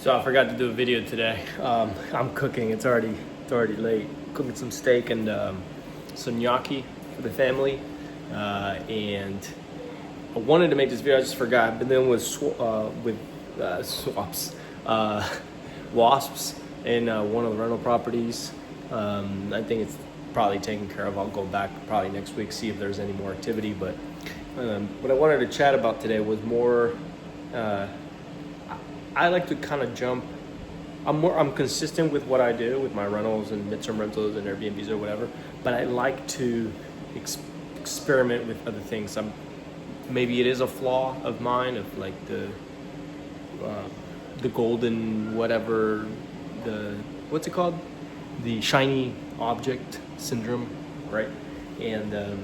So I forgot to do a video today. I'm cooking. It's already late. Cooking some steak and some gnocchi for the family. And I wanted to make this video. I just forgot. I've been dealing with wasps in one of the rental properties. I think it's probably taken care of. I'll go back probably next week, see if there's any more activity. But what I wanted to chat about today was more. I like to kind of jump. I'm consistent with what I do with my rentals and midterm rentals and Airbnbs or whatever. But I like to experiment with other things. Maybe it is a flaw of mine, of like the golden whatever, what's it called? The shiny object syndrome, right? And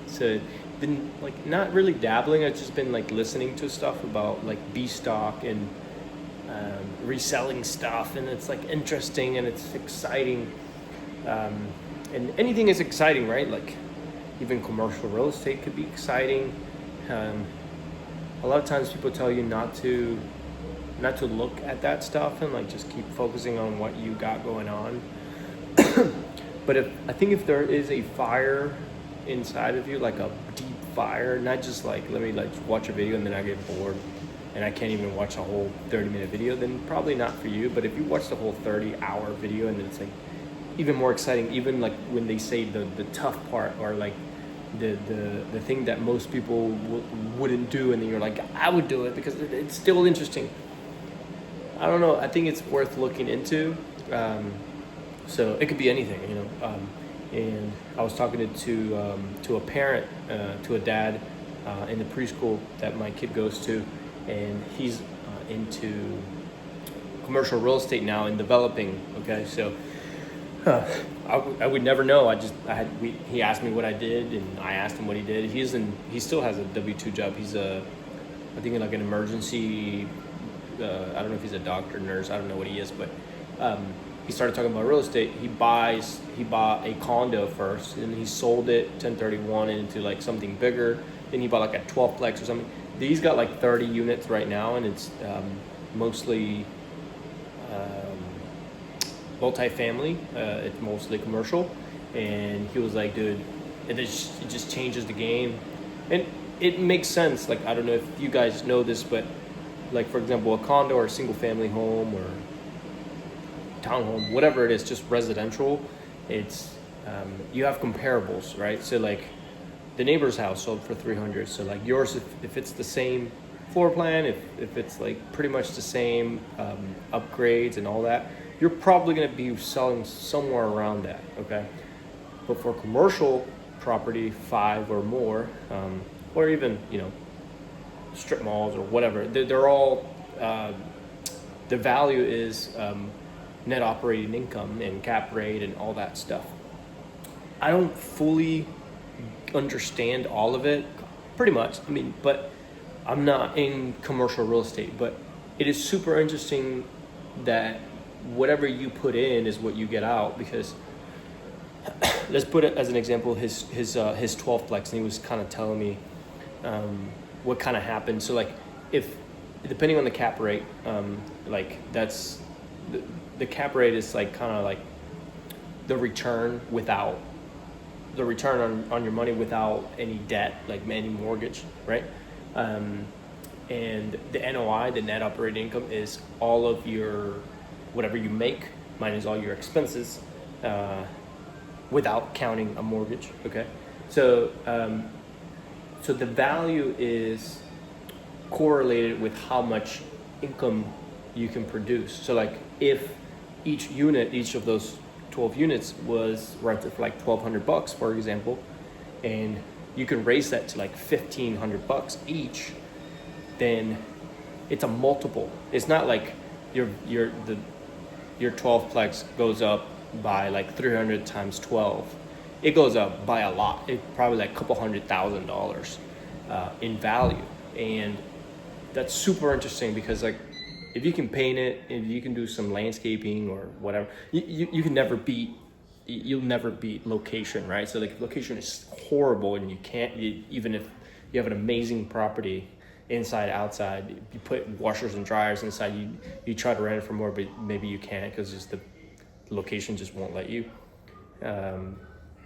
so been like not really dabbling. I've just been like listening to stuff about like B stock and reselling stuff, and it's like interesting and it's exciting. And anything is exciting, right? Like even commercial real estate could be exciting. A lot of times people tell you not to look at that stuff and like just keep focusing on what you got going on. But I think if there is a fire inside of you, like a deep fire, not just like let me like watch a video and then I get bored and I can't even watch a whole 30-minute video, then probably not for you. But if you watch the whole 30-hour video and then it's like even more exciting, even like when they say the tough part or like the thing that most people wouldn't do, and then you're like, I would do it because it's still interesting. I don't know. I think it's worth looking into. So it could be anything, you know. And I was talking to a parent, to a dad in the preschool that my kid goes to, and he's into commercial real estate now and developing. Okay, so I would never know. He asked me what I did, and I asked him what he did. He still has a W-2 job. He's I think like an emergency. I don't know if he's a doctor, nurse. I don't know what he is, but. He started talking about real estate. He bought a condo first, and he sold it 1031 into like something bigger. Then he bought like a 12plex or something. He's got like 30 units right now, and it's mostly multifamily. It's mostly commercial. And he was like, dude, it just changes the game. And it makes sense. Like, I don't know if you guys know this, but like, for example, a condo or a single family home or townhome, whatever it is, just residential, it's you have comparables, right? So like the neighbor's house sold for 300, so like yours, if it's the same floor plan, if it's like pretty much the same upgrades and all that, you're probably going to be selling somewhere around that. Okay, but for commercial property, 5 or more, or even, you know, strip malls or whatever, they're all the value is net operating income and cap rate and all that stuff. I don't fully understand all of it, pretty much. I mean, but I'm not in commercial real estate, but it is super interesting that whatever you put in is what you get out. Because let's put it as an example, his 12plex, and he was kind of telling me what kind of happened. So like, if depending on the cap rate, like that's the cap rate is like kind of like the return on your money without any debt, like any mortgage, right? And the NOI, the net operating income, is all of your whatever you make minus all your expenses, without counting a mortgage. Okay, so so the value is correlated with how much income you can produce. So like if each of those 12 units was rented for like $1,200, for example, and you can raise that to like $1,500 each, then it's a multiple. It's not like your 12plex goes up by like 300 times 12. It goes up by a lot. It's probably like a couple $100,000 in value, and that's super interesting because like, if you can paint it, if you can do some landscaping or whatever, you can never beat. You'll never beat location, right? So like, if location is horrible and you can't, even if you have an amazing property, inside, outside. You put washers and dryers inside. You try to rent it for more, but maybe you can't because just the location just won't let you.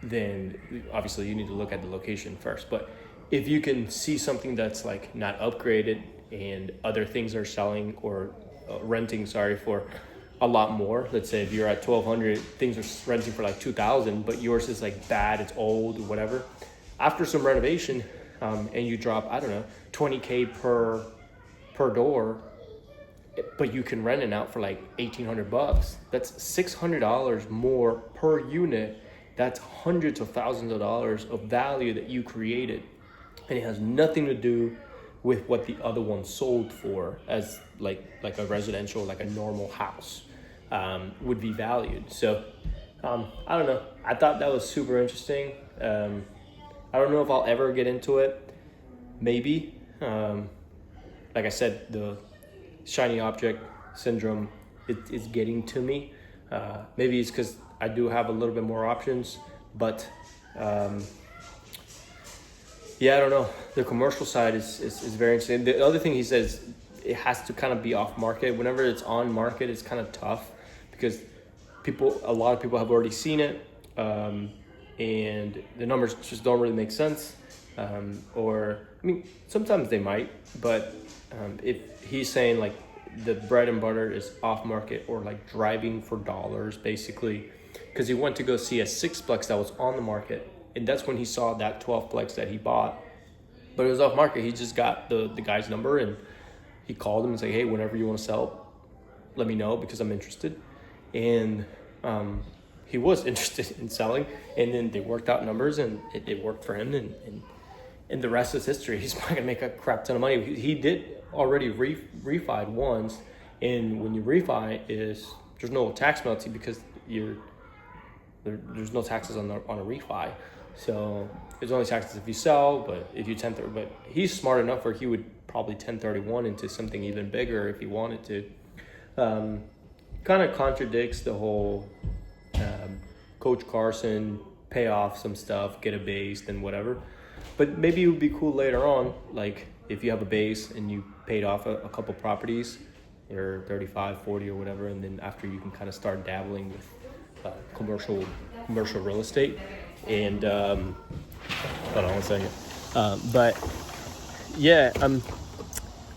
Then obviously you need to look at the location first. But if you can see something that's like not upgraded and other things are selling or renting, for a lot more. Let's say if you're at 1,200, things are renting for like 2,000, but yours is like bad, it's old, whatever. After some renovation, and you drop, I don't know, 20K per door, but you can rent it out for like $1,800. That's $600 more per unit. That's hundreds of thousands of dollars of value that you created, and it has nothing to do with what the other one sold for as like a residential, like a normal house would be valued. So I don't know. I thought that was super interesting. I don't know if I'll ever get into it. Maybe. Like I said, the shiny object syndrome is getting to me. Maybe it's because I do have a little bit more options, but yeah, I don't know. The commercial side is very interesting. The other thing he says, it has to kind of be off market. Whenever it's on market, it's kind of tough because a lot of people have already seen it, and the numbers just don't really make sense. Or, I mean, sometimes they might, but if he's saying like the bread and butter is off market or like driving for dollars, basically, because he went to go see a 6-plex that was on the market. And that's when he saw that 12-plex that he bought. But it was off market. He just got the guy's number and he called him and said, hey, whenever you want to sell, let me know because I'm interested. And he was interested in selling. And then they worked out numbers and it worked for him. And the rest is history. He's probably going to make a crap ton of money. He did already refied once. And when you refi, there's no tax penalty because there's no taxes on a refi. So there's only taxes if you sell, but if you but he's smart enough where he would probably 1031 into something even bigger if he wanted to. Kind of contradicts the whole Coach Carson, pay off some stuff, get a base, then whatever. But maybe it would be cool later on, like if you have a base and you paid off a couple properties, or 35, 40 or whatever, and then after you can kind of start dabbling with commercial real estate. And hold on one second. But yeah, I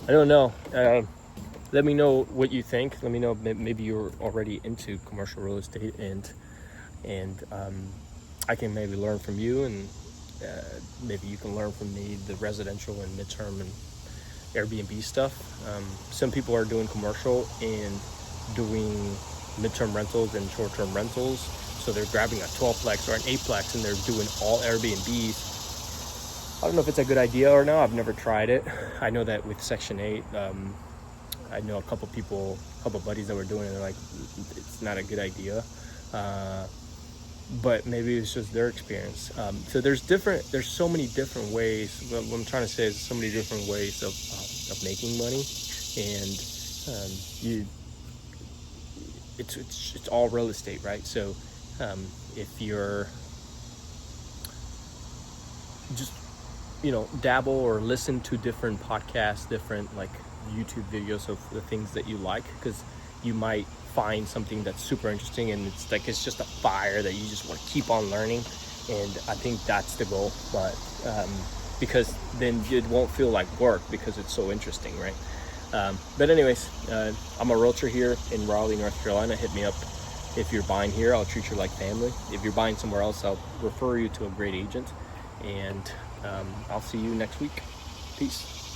don't know. Let me know what you think. Let me know maybe you're already into commercial real estate, and I can maybe learn from you, and maybe you can learn from me the residential and midterm and Airbnb stuff. Some people are doing commercial and doing midterm rentals and short-term rentals. So they're grabbing a 12-plex or an 8-plex and they're doing all Airbnbs. I don't know if it's a good idea or not. I've never tried it. I know that with Section 8, I know a couple buddies that were doing it. They're like, it's not a good idea. But maybe it's just their experience. So there's so many different ways. What I'm trying to say is so many different ways of making money, and it's all real estate, right? So if you're just dabble or listen to different podcasts, different like YouTube videos of the things that you like, because you might find something that's super interesting and it's just a fire that you just want to keep on learning. And I think that's the goal, but because then it won't feel like work because it's so interesting, right? But anyways, I'm a realtor here in Raleigh, North Carolina. Hit me up if you're buying here. I'll treat you like family. If you're buying somewhere else, I'll refer you to a great agent. And I'll see you next week. Peace.